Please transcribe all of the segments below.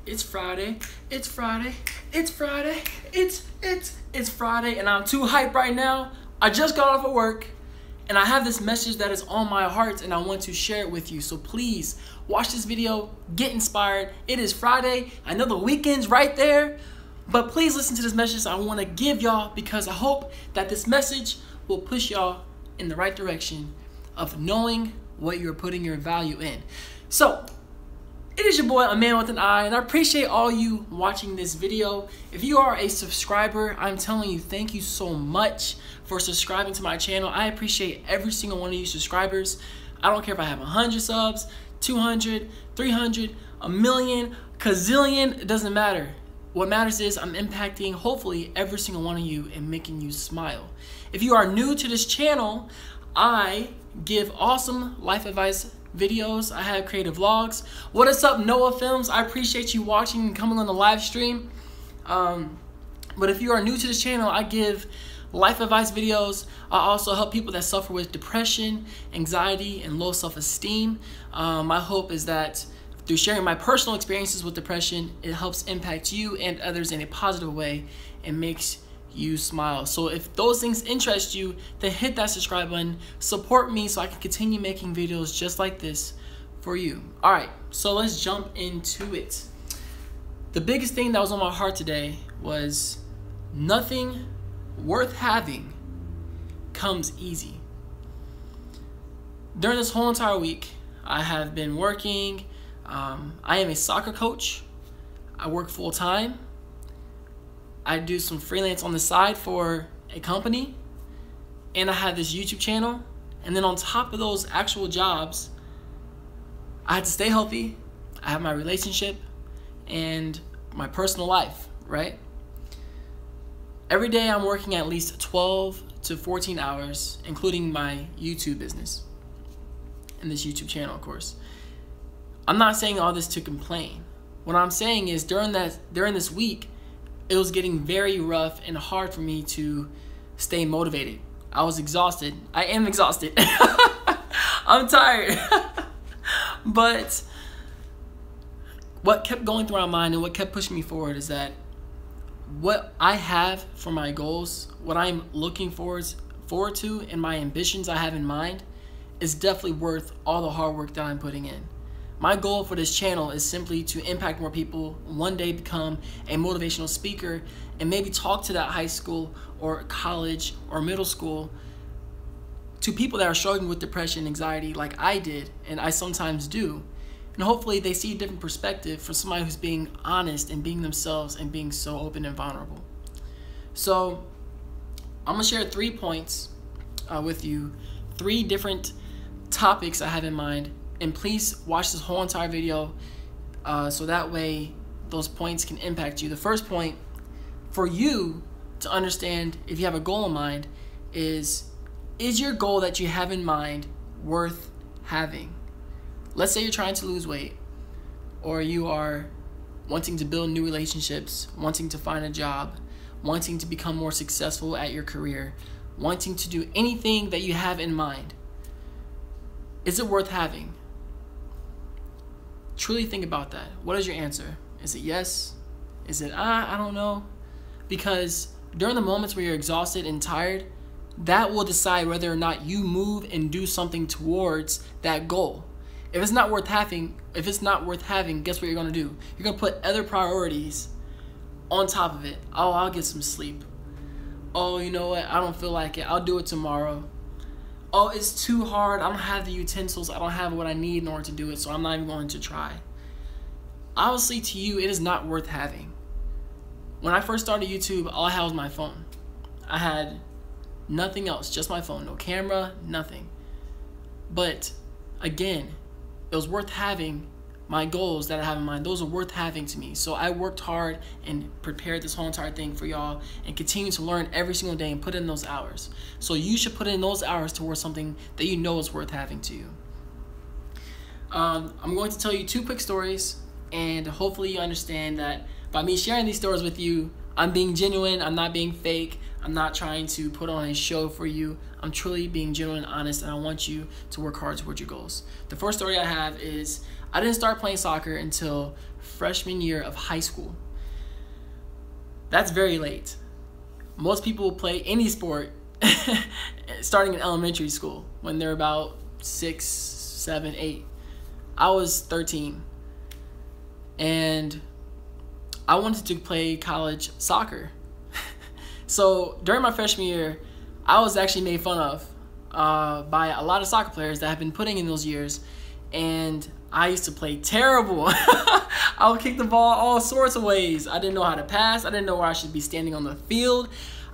It's Friday. It's Friday. It's Friday. It's Friday, and I'm too hyped right now. I just got off of work, and I have this message that is on my heart, and I want to share it with you. So please watch this video, get inspired. It is Friday. I know the weekend's right there, but please listen to this message I want to give y'all, because I hope that this message will push y'all in the right direction of knowing what you're putting your value in. So it is your boy, a man with an eye, and I appreciate all you watching this video. If you are a subscriber, I'm telling you, thank you so much for subscribing to my channel. I appreciate every single one of you subscribers. I don't care if I have 100 subs, 200, 300, a million, gazillion, it doesn't matter. What matters is I'm impacting, hopefully, every single one of you and making you smile. If you are new to this channel, I give awesome life advice videos. I have creative vlogs. What is up, Noah Films? I appreciate you watching and coming on the live stream. But if you are new to this channel, I give life advice videos. I also help people that suffer with depression, anxiety, and low self-esteem. My hope is that through sharing my personal experiences with depression, it helps impact you and others in a positive way and makes you smile. So if those things interest you, then hit that subscribe button, support me so I can continue making videos just like this for you. All right, so let's jump into it. The biggest thing that was on my heart today was nothing worth having comes easy. During this whole entire week, I have been working. I am a soccer coach. I work full time. I do some freelance on the side for a company, and I have this YouTube channel. And then on top of those actual jobs, I had to stay healthy. I have my relationship and my personal life, right? Every day I'm working at least 12 to 14 hours, including my YouTube business and this YouTube channel, of course. I'm not saying all this to complain. What I'm saying is during this week, it was getting very rough and hard for me to stay motivated. I was exhausted. I am exhausted. I'm tired. But what kept going through my mind and what kept pushing me forward is that what I have for my goals, what I'm looking forward to, and my ambitions I have in mind is definitely worth all the hard work that I'm putting in. My goal for this channel is simply to impact more people, one day become a motivational speaker, and maybe talk to that high school or college or middle school, to people that are struggling with depression and anxiety like I did and I sometimes do. And hopefully they see a different perspective from somebody who's being honest and being themselves and being so open and vulnerable. So I'm gonna share 3 points with you, 3 different topics I have in mind. And please watch this whole entire video so that way those points can impact you. The first point for you to understand if you have a goal in mind is your goal that you have in mind worth having? Let's say you're trying to lose weight, or you are wanting to build new relationships, wanting to find a job, wanting to become more successful at your career, wanting to do anything that you have in mind. Is it worth having? Truly think about that. What is your answer? Is it yes? Is it I don't know? Because during the moments where you're exhausted and tired, that will decide whether or not you move and do something towards that goal. If it's not worth having, guess what you're gonna do? You're gonna put other priorities on top of it. Oh, I'll get some sleep. Oh, you know what? I don't feel like it. I'll do it tomorrow. Oh, it's too hard. I don't have the utensils. I don't have what I need in order to do it, so I'm not even going to try. Obviously, to you, it is not worth having. When I first started YouTube, all I had was my phone. I had nothing else, just my phone. No camera, nothing. But, again, it was worth having. My goals that I have in mind, those are worth having to me. So I worked hard and prepared this whole entire thing for y'all and continue to learn every single day and put in those hours. So you should put in those hours towards something that you know is worth having to you. I'm going to tell you 2 quick stories, and hopefully you understand that by me sharing these stories with you, I'm being genuine. I'm not being fake. I'm not trying to put on a show for you. I'm truly being genuine and honest, and I want you to work hard towards your goals. The first story I have is I didn't start playing soccer until freshman year of high school. That's very late. Most people play any sport starting in elementary school when they're about 6, 7, 8. I was 13, and I wanted to play college soccer. So during my freshman year, I was actually made fun of by a lot of soccer players that have been putting in those years, and I used to play terrible. I would kick the ball all sorts of ways. I didn't know how to pass. I didn't know where I should be standing on the field.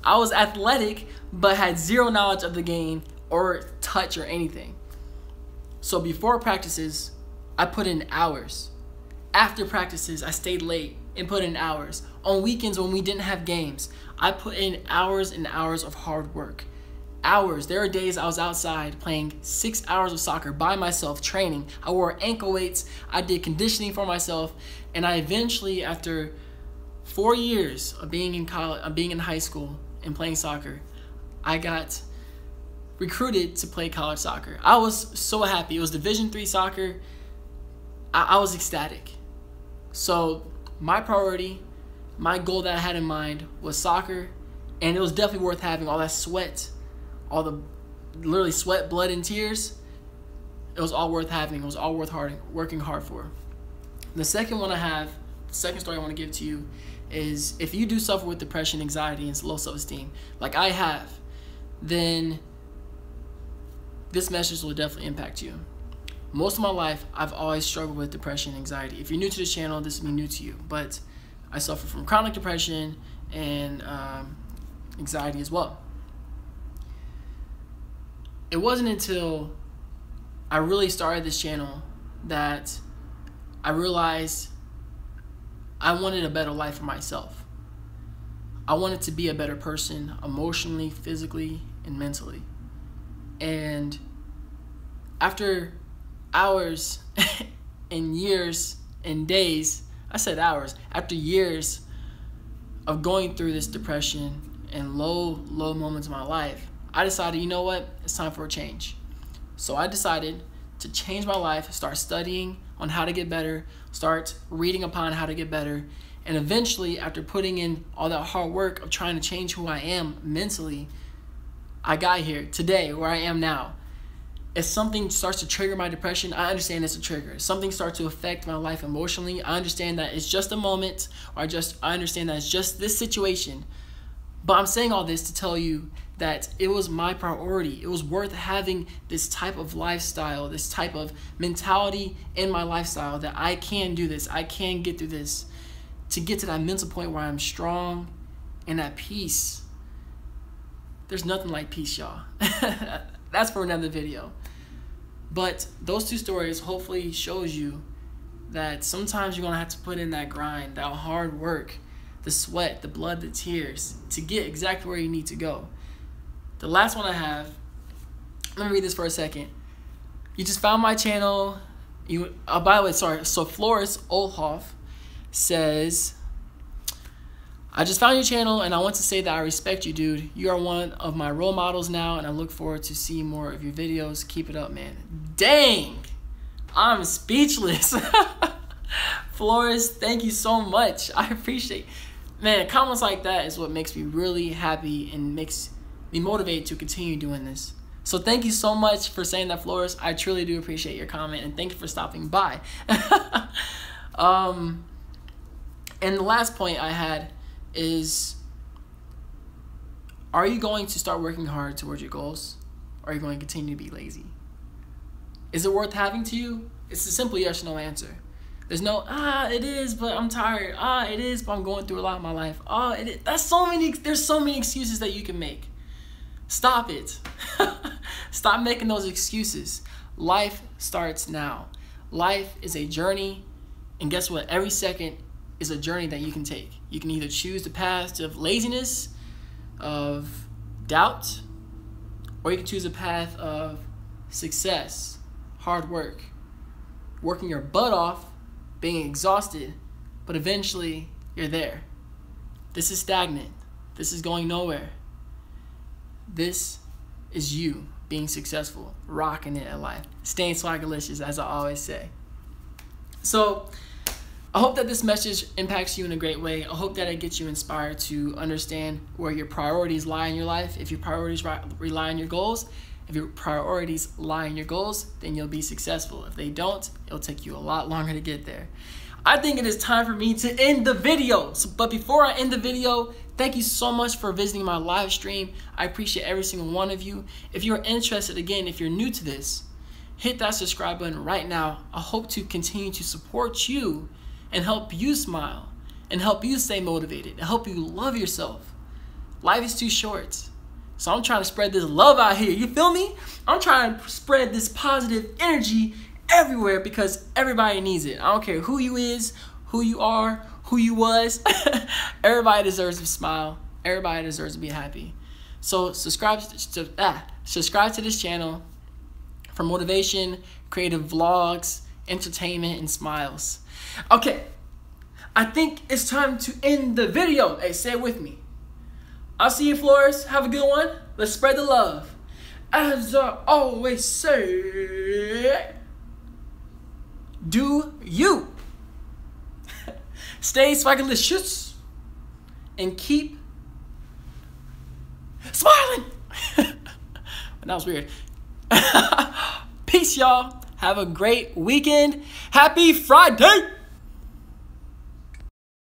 I was athletic, but had zero knowledge of the game or touch or anything. So before practices, I put in hours. After practices, I stayed late and put in hours. On weekends when we didn't have games, I put in hours and hours of hard work. Hours. There are days I was outside playing 6 hours of soccer by myself, training. I wore ankle weights. I did conditioning for myself. And I eventually, after 4 years of being in college, being in high school and playing soccer, I got recruited to play college soccer. I was so happy. It was Division III soccer. I was ecstatic. So my priority, my goal that I had in mind was soccer, and it was definitely worth having all that sweat, all the literally sweat, blood, and tears. It was all worth having. It was all worth working hard for. The second one I have, the second story I want to give to you is if you do suffer with depression, anxiety, and low self-esteem, like I have, then this message will definitely impact you. Most of my life, I've always struggled with depression and anxiety. If you're new to this channel, this will be new to you, but I suffer from chronic depression and anxiety as well. It wasn't until I really started this channel that I realized I wanted a better life for myself. I wanted to be a better person emotionally, physically, and mentally. And after hours and years and days, I said hours, after years of going through this depression and low moments of my life, I decided, you know what, it's time for a change. So I decided to change my life, start studying on how to get better, start reading upon how to get better, and eventually, after putting in all that hard work of trying to change who I am mentally, I got here today where I am now. If something starts to trigger my depression, I understand it's a trigger. If something starts to affect my life emotionally, I understand that it's just a moment, or I understand that it's just this situation. But I'm saying all this to tell you that it was my priority. It was worth having this type of lifestyle, this type of mentality in my lifestyle, that I can do this, I can get through this, to get to that mental point where I'm strong and at peace. There's nothing like peace, y'all. That's for another video. But those two stories hopefully shows you that sometimes you're going to have to put in that grind, that hard work, the sweat, the blood, the tears, to get exactly where you need to go. The last one I have, let me read this for a second. You just found my channel. By the way, sorry. So Floris Olhoff says, I just found your channel and I want to say that I respect you, dude. You are one of my role models now, and I look forward to seeing more of your videos. Keep it up, man. Dang, I'm speechless. Flores, thank you so much. I appreciate it. Man, comments like that is what makes me really happy and makes me motivated to continue doing this. So thank you so much for saying that, Flores. I truly do appreciate your comment, and thank you for stopping by. And the last point I had is, are you going to start working hard towards your goals, or are you going to continue to be lazy? Is it worth having to you? It's a simple yes or no answer. There's no, it is, but I'm tired. It is, but I'm going through a lot in my life. It is. There's so many excuses that you can make. Stop it. Stop making those excuses. Life starts now. Life is a journey, and guess what? Every second is a journey that you can take. You can either choose the path of laziness, of doubt, or you can choose a path of success, hard work, working your butt off, being exhausted, but eventually you're there. This is stagnant. This is going nowhere. This is you being successful, rocking it in life, staying swagalicious, as I always say. So I hope that this message impacts you in a great way. I hope that it gets you inspired to understand where your priorities lie in your life. If your priorities rely on your goals, if your priorities lie in your goals, then you'll be successful. If they don't, it'll take you a lot longer to get there. I think it is time for me to end the video. But before I end the video, thank you so much for visiting my live stream. I appreciate every single one of you. If you're interested, again, if you're new to this, hit that subscribe button right now. I hope to continue to support you and help you smile and help you stay motivated and help you love yourself. Life is too short. So I'm trying to spread this love out here. You feel me? I'm trying to spread this positive energy everywhere because everybody needs it. I don't care who you is, who you are, who you was. Everybody deserves to smile. Everybody deserves to be happy. So subscribe to this channel for motivation, creative vlogs, entertainment, and smiles. Okay, I think it's time to end the video. Hey, say it with me. I'll see you, Flores. Have a good one. Let's spread the love. As I always say, do you. Stay swagalicious and keep smiling. That was weird. Peace, y'all. Have a great weekend. Happy Friday.